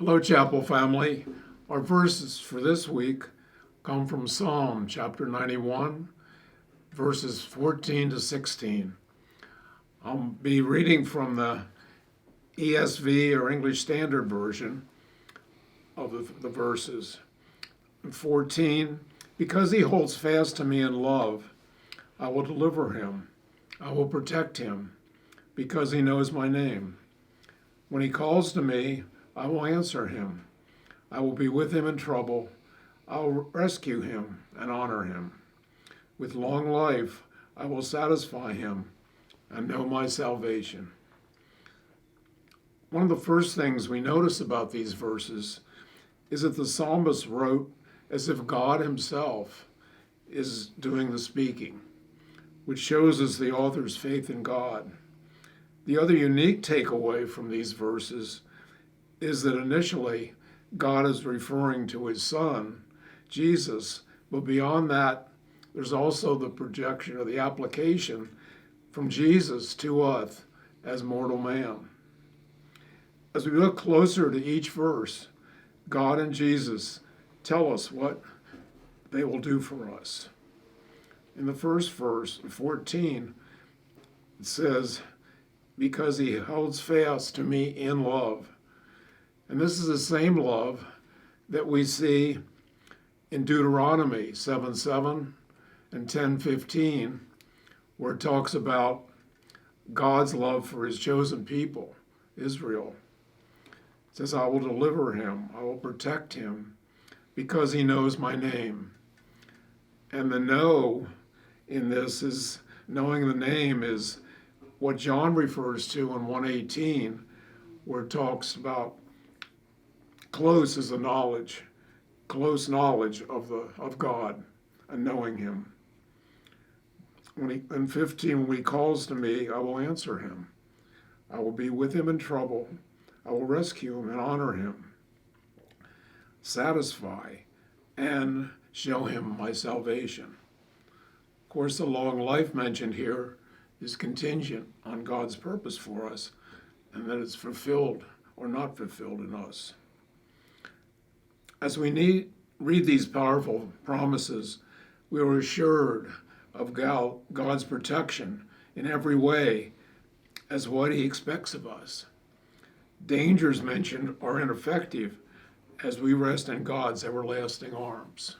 Hello, Chapel family. Our verses for this week come from Psalm chapter 91, verses 14 to 16. I'll be reading from the ESV or English Standard Version of the verses. 14, because he holds fast to me in love, I will deliver him. I will protect him because he knows my name. When he calls to me, I will answer him. I will be with him in trouble. I will rescue him and honor him. With long life, I will satisfy him and know my salvation. One of the first things we notice about these verses is that the psalmist wrote as if God himself is doing the speaking, which shows us the author's faith in God. The other unique takeaway from these verses is that initially God is referring to his son, Jesus, but beyond that, there's also the projection or the application from Jesus to us as mortal man. As we look closer to each verse, God and Jesus tell us what they will do for us. In the first verse, 14, it says, because he holds fast to me in love. And this is the same love that we see in Deuteronomy 7:7 and 10:15, where it talks about God's love for his chosen people, Israel. It says, I will deliver him, I will protect him, because he knows my name. And the know in this is, knowing the name is what John refers to in 1:18, where it talks about close is a knowledge, close knowledge of God and knowing him. In 15, when he calls to me, I will answer him. I will be with him in trouble. I will rescue him and honor him, satisfy, and show him my salvation. Of course, the long life mentioned here is contingent on God's purpose for us and that it's fulfilled or not fulfilled in us. As we read these powerful promises, we are assured of God's protection in every way as what he expects of us. Dangers mentioned are ineffective as we rest in God's everlasting arms.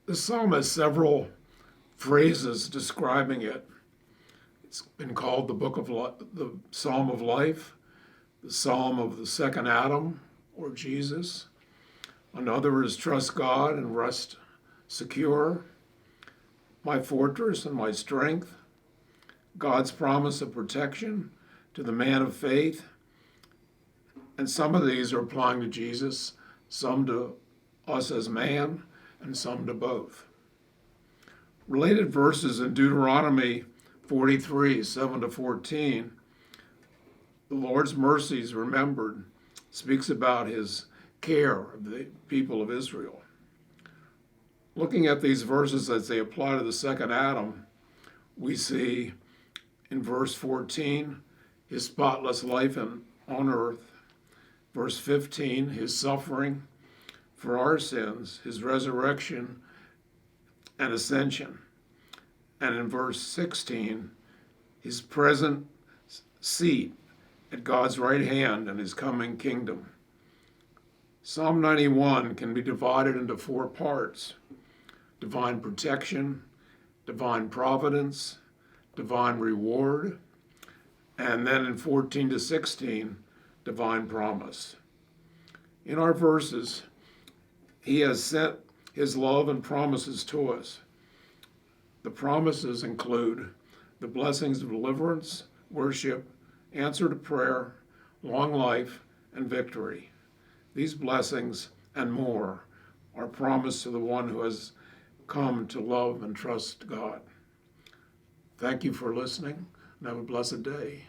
The psalm has several phrases describing it. It's been called the Psalm of Life, the Psalm of the Second Adam, or Jesus. Another is trust God and rest secure. My fortress and my strength. God's promise of protection to the man of faith. And some of these are applying to Jesus, some to us as man, and some to both. Related verses in Deuteronomy 43, 7 to 14, the Lord's mercies remembered, speaks about his care of the people of Israel. Looking at these verses as they apply to the second Adam, we see in verse 14, his spotless life on earth. Verse 15, his suffering for our sins, his resurrection and ascension. And in verse 16, his present seat at God's right hand and his coming kingdom. Psalm 91 can be divided into four parts: divine protection, divine providence, divine reward, and then in 14 to 16, divine promise. In our verses, he has sent his love and promises to us. The promises include the blessings of deliverance, worship, answer to prayer, long life, and victory. These blessings and more are promised to the one who has come to love and trust God. Thank you for listening, and have a blessed day.